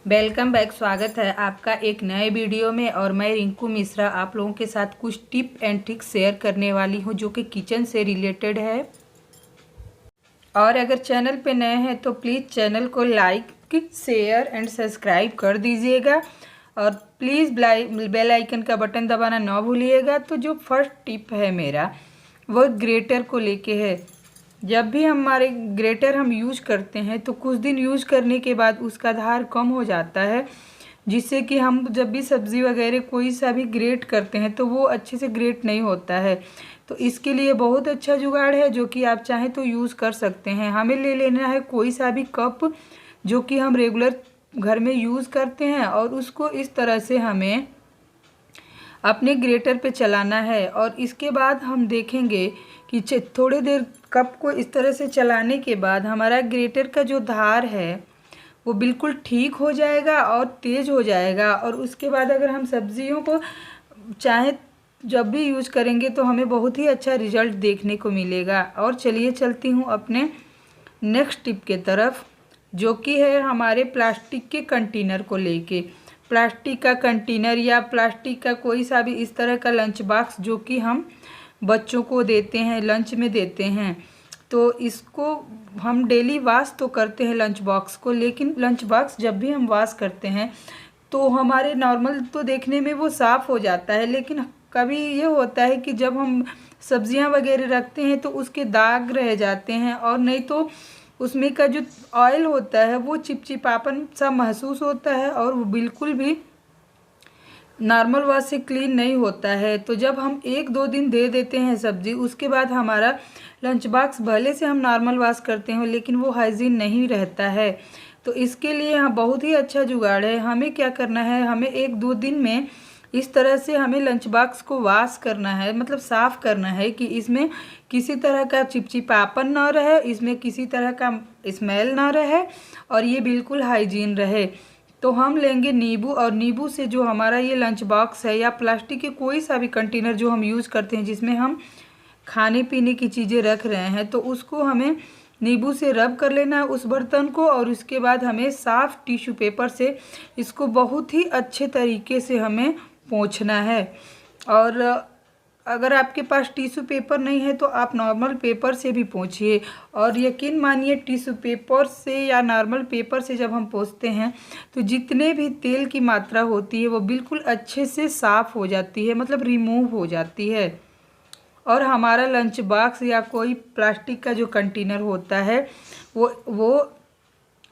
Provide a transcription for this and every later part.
Welcome back. स्वागत है आपका एक नए वीडियो में। और मैं रिंकू मिश्रा आप लोगों के साथ कुछ टिप एंड ट्रिक्स शेयर करने वाली हूं जो कि किचन से रिलेटेड है। और अगर चैनल पे नए हैं तो प्लीज़ चैनल को लाइक शेयर एंड सब्सक्राइब कर दीजिएगा। और प्लीज़ बेल आइकन का बटन दबाना ना भूलिएगा। तो जो फर्स्ट टिप है मेरा वो ग्रेटर को लेके है। जब भी हमारे ग्रेटर हम यूज करते हैं तो कुछ दिन यूज करने के बाद उसका धार कम हो जाता है, जिससे कि हम जब भी सब्ज़ी वगैरह कोई सा भी ग्रेट करते हैं तो वो अच्छे से ग्रेट नहीं होता है। तो इसके लिए बहुत अच्छा जुगाड़ है जो कि आप चाहें तो यूज़ कर सकते हैं। हमें ले लेना है कोई सा भी कप जो कि हम रेगुलर घर में यूज़ करते हैं, और उसको इस तरह से हमें अपने ग्रेटर पे चलाना है। और इसके बाद हम देखेंगे कि थोड़ी देर कप को इस तरह से चलाने के बाद हमारा ग्रेटर का जो धार है वो बिल्कुल ठीक हो जाएगा और तेज़ हो जाएगा। और उसके बाद अगर हम सब्जियों को चाहे जब भी यूज करेंगे तो हमें बहुत ही अच्छा रिजल्ट देखने को मिलेगा। और चलिए चलती हूँ अपने नेक्स्ट टिप के तरफ, जो कि है हमारे प्लास्टिक के कंटेनर को लेके। प्लास्टिक का कंटेनर या प्लास्टिक का कोई सा भी इस तरह का लंच बॉक्स जो कि हम बच्चों को देते हैं, लंच में देते हैं, तो इसको हम डेली वॉश तो करते हैं लंच बॉक्स को। लेकिन लंच बॉक्स जब भी हम वॉश करते हैं तो हमारे नॉर्मल तो देखने में वो साफ़ हो जाता है, लेकिन कभी ये होता है कि जब हम सब्जियां वगैरह रखते हैं तो उसके दाग रह जाते हैं, और नहीं तो उसमें का जो ऑयल होता है वो चिपचिपापन सा महसूस होता है और वो बिल्कुल भी नॉर्मल वॉश से क्लीन नहीं होता है। तो जब हम 1-2 दिन दे देते हैं सब्जी, उसके बाद हमारा लंच बॉक्स भले से हम नॉर्मल वॉश करते हैं लेकिन वो हाइजीन नहीं रहता है। तो इसके लिए यहाँ बहुत ही अच्छा जुगाड़ है। हमें क्या करना है, हमें 1-2 दिन में इस तरह से हमें लंच बॉक्स को वॉश करना है, मतलब साफ़ करना है कि इसमें किसी तरह का चिपचिपापन ना रहे, इसमें किसी तरह का स्मेल ना रहे, और ये बिल्कुल हाइजीन रहे। तो हम लेंगे नींबू, और नींबू से जो हमारा ये लंच बॉक्स है या प्लास्टिक के कोई सा भी कंटेनर जो हम यूज़ करते हैं जिसमें हम खाने पीने की चीज़ें रख रहे हैं, तो उसको हमें नींबू से रब कर लेना है उस बर्तन को। और उसके बाद हमें साफ़ टिश्यू पेपर से इसको बहुत ही अच्छे तरीके से हमें पोंछना है। और अगर आपके पास टिश्यू पेपर नहीं है तो आप नॉर्मल पेपर से भी पोंछिए। और यकीन मानिए टिश्यू पेपर से या नॉर्मल पेपर से जब हम पोंछते हैं तो जितने भी तेल की मात्रा होती है वो बिल्कुल अच्छे से साफ़ हो जाती है, मतलब रिमूव हो जाती है। और हमारा लंच बॉक्स या कोई प्लास्टिक का जो कंटेनर होता है वो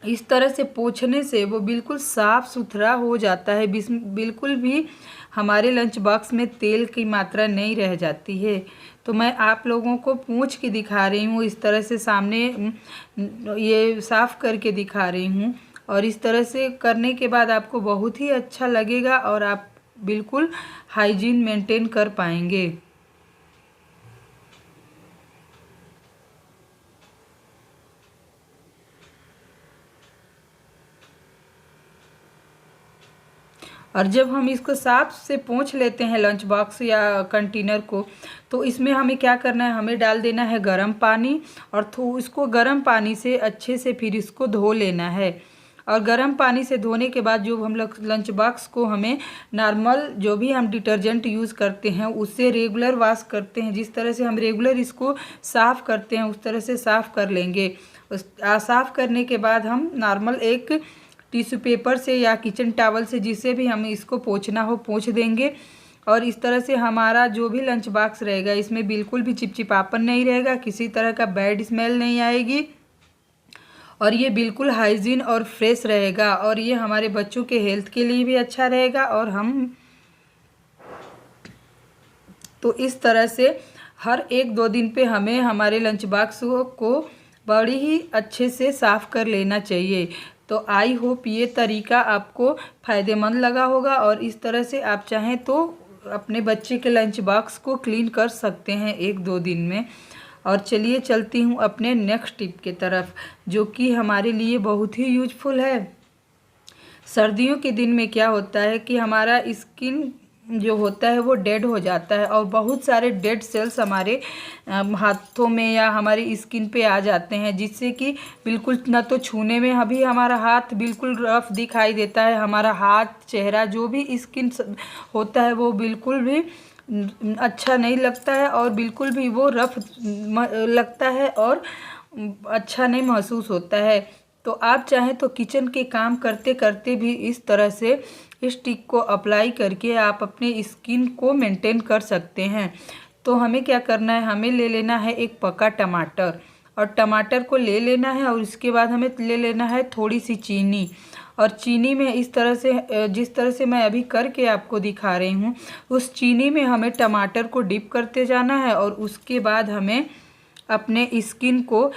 इस तरह से पोंछने से वो बिल्कुल साफ़ सुथरा हो जाता है। बिल्कुल भी हमारे लंच बॉक्स में तेल की मात्रा नहीं रह जाती है। तो मैं आप लोगों को पोंछ के दिखा रही हूँ, इस तरह से सामने ये साफ़ करके दिखा रही हूँ। और इस तरह से करने के बाद आपको बहुत ही अच्छा लगेगा और आप बिल्कुल हाइजीन मेंटेन कर पाएंगे। और जब हम इसको साफ से पोंछ लेते हैं लंच बॉक्स या कंटेनर को, तो इसमें हमें क्या करना है, हमें डाल देना है गर्म पानी। और इसको गर्म पानी से अच्छे से फिर इसको धो लेना है। और गर्म पानी से धोने के बाद जो हम लोग लंच बॉक्स को हमें नॉर्मल जो भी हम डिटर्जेंट यूज़ करते हैं उससे रेगुलर वॉश करते हैं, जिस तरह से हम रेगुलर इसको साफ़ करते हैं उस तरह से साफ़ कर लेंगे। साफ़ करने के बाद हम नॉर्मल एक टिश्यू पेपर से या किचन टॉवल से जिससे भी हमें इसको पोंछना हो पोंछ देंगे। और इस तरह से हमारा जो भी लंच बॉक्स रहेगा इसमें बिल्कुल भी चिपचिपापन नहीं रहेगा, किसी तरह का बैड स्मेल नहीं आएगी, और ये बिल्कुल हाइजीन और फ्रेश रहेगा। और ये हमारे बच्चों के हेल्थ के लिए भी अच्छा रहेगा। और हम तो इस तरह से हर 1-2 दिन पे हमें हमारे लंच बॉक्स को बड़ी ही अच्छे से साफ़ कर लेना चाहिए। तो आई होप ये तरीका आपको फ़ायदेमंद लगा होगा, और इस तरह से आप चाहें तो अपने बच्चे के लंच बॉक्स को क्लीन कर सकते हैं 1-2 दिन में। और चलिए चलती हूँ अपने नेक्स्ट टिप के तरफ, जो कि हमारे लिए बहुत ही यूजफुल है। सर्दियों के दिन में क्या होता है कि हमारा स्किन जो होता है वो डेड हो जाता है और बहुत सारे डेड सेल्स हमारे हाथों में या हमारी स्किन पे आ जाते हैं, जिससे कि बिल्कुल ना तो छूने में अभी हमारा हाथ बिल्कुल रफ दिखाई देता है, हमारा हाथ चेहरा जो भी स्किन होता है वो बिल्कुल भी अच्छा नहीं लगता है और बिल्कुल भी वो रफ लगता है और अच्छा नहीं महसूस होता है। तो आप चाहें तो किचन के काम करते करते भी इस तरह से इस टिक को अप्लाई करके आप अपने स्किन को मेंटेन कर सकते हैं। तो हमें क्या करना है, हमें ले लेना है एक पका टमाटर और टमाटर को ले लेना है और उसके बाद हमें ले लेना है थोड़ी सी चीनी और चीनी में इस तरह से जिस तरह से मैं अभी करके आपको दिखा रही हूँ उस चीनी में हमें टमाटर को डिप करते जाना है और उसके बाद हमें अपने स्किन को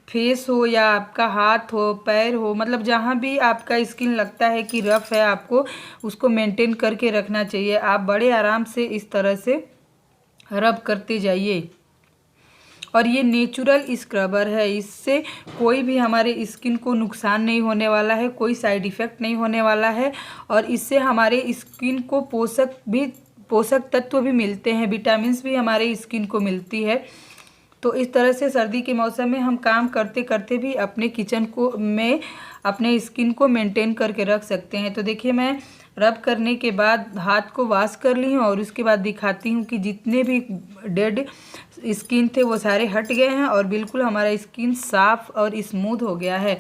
फेस हो या आपका हाथ हो पैर हो मतलब जहाँ भी आपका स्किन लगता है कि रफ़ है आपको उसको मेंटेन करके रखना चाहिए। आप बड़े आराम से इस तरह से रब करते जाइए और ये नेचुरल स्क्रबर है, इससे कोई भी हमारे स्किन को नुकसान नहीं होने वाला है, कोई साइड इफ़ेक्ट नहीं होने वाला है और इससे हमारे स्किन को पोषक तत्व भी मिलते हैं, विटामिन्स भी हमारे स्किन को मिलती है। तो इस तरह से सर्दी के मौसम में हम काम करते करते भी अपने किचन को में अपने स्किन को मेंटेन करके रख सकते हैं। तो देखिए मैं रब करने के बाद हाथ को वॉश कर ली हूँ और उसके बाद दिखाती हूँ कि जितने भी डेड स्किन थे वो सारे हट गए हैं और बिल्कुल हमारा स्किन साफ़ और स्मूथ हो गया है।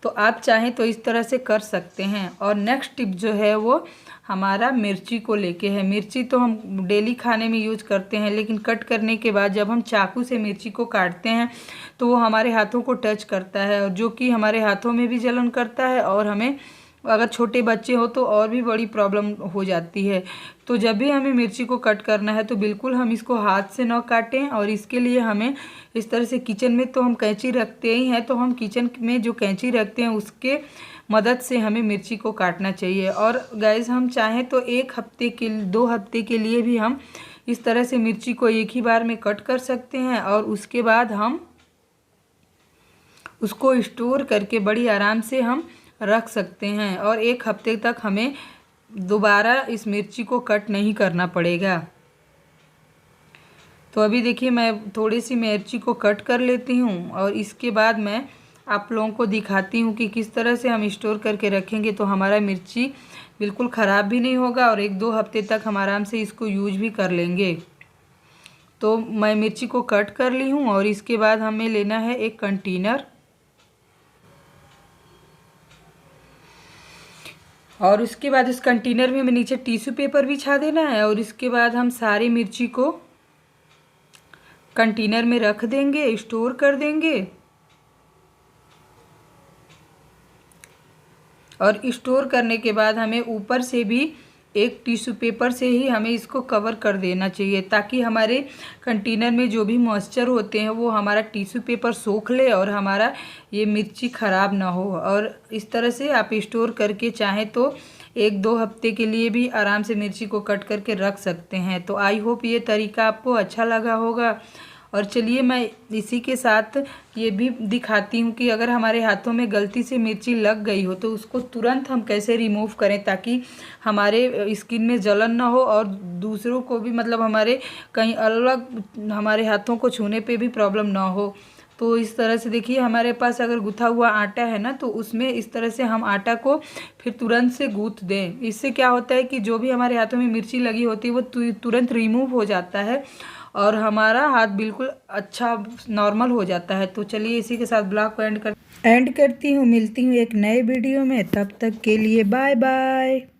तो आप चाहें तो इस तरह से कर सकते हैं। और नेक्स्ट टिप जो है वो हमारा मिर्ची को लेके है। मिर्ची तो हम डेली खाने में यूज करते हैं, लेकिन कट करने के बाद जब हम चाकू से मिर्ची को काटते हैं तो वो हमारे हाथों को टच करता है और जो कि हमारे हाथों में भी जलन करता है और हमें अगर छोटे बच्चे हो तो और भी बड़ी प्रॉब्लम हो जाती है। तो जब भी हमें मिर्ची को कट करना है तो बिल्कुल हम इसको हाथ से न काटें और इसके लिए हमें इस तरह से किचन में तो हम कैंची रखते ही हैं, तो हम किचन में जो कैंची रखते हैं उसके मदद से हमें मिर्ची को काटना चाहिए। और गाइस हम चाहें तो 1 हफ्ते के 2 हफ्ते के लिए भी हम इस तरह से मिर्ची को एक ही बार में कट कर सकते हैं और उसके बाद हम उसको स्टोर करके बड़ी आराम से हम रख सकते हैं और 1 हफ्ते तक हमें दोबारा इस मिर्ची को कट नहीं करना पड़ेगा। तो अभी देखिए मैं थोड़ी सी मिर्ची को कट कर लेती हूँ और इसके बाद मैं आप लोगों को दिखाती हूँ कि किस तरह से हम स्टोर करके रखेंगे तो हमारा मिर्ची बिल्कुल ख़राब भी नहीं होगा और 1-2 हफ्ते तक हम आराम से इसको यूज भी कर लेंगे। तो मैं मिर्ची को कट कर ली हूँ और इसके बाद हमें लेना है एक कंटेनर और उसके बाद इस कंटेनर में हमें नीचे टिश्यू पेपर बिछा देना है और इसके बाद हम सारी मिर्ची को कंटेनर में रख देंगे, स्टोर कर देंगे और स्टोर करने के बाद हमें ऊपर से भी एक टिश्यू पेपर से ही हमें इसको कवर कर देना चाहिए ताकि हमारे कंटेनर में जो भी मॉइस्चर होते हैं वो हमारा टिश्यू पेपर सोख ले और हमारा ये मिर्ची ख़राब ना हो। और इस तरह से आप स्टोर करके चाहें तो 1-2 हफ्ते के लिए भी आराम से मिर्ची को कट करके रख सकते हैं। तो आई होप ये तरीका आपको अच्छा लगा होगा। और चलिए मैं इसी के साथ ये भी दिखाती हूँ कि अगर हमारे हाथों में गलती से मिर्ची लग गई हो तो उसको तुरंत हम कैसे रिमूव करें ताकि हमारे स्किन में जलन ना हो और दूसरों को भी मतलब हमारे कहीं अलग हमारे हाथों को छूने पे भी प्रॉब्लम ना हो। तो इस तरह से देखिए हमारे पास अगर गुथा हुआ आटा है ना तो उसमें इस तरह से हम आटा को फिर तुरंत से गूँथ दें। इससे क्या होता है कि जो भी हमारे हाथों में मिर्ची लगी होती है वो तुरंत रिमूव हो जाता है और हमारा हाथ बिल्कुल अच्छा नॉर्मल हो जाता है। तो चलिए इसी के साथ ब्लॉग को एंड करती हूँ। मिलती हूँ एक नए वीडियो में, तब तक के लिए बाय बाय।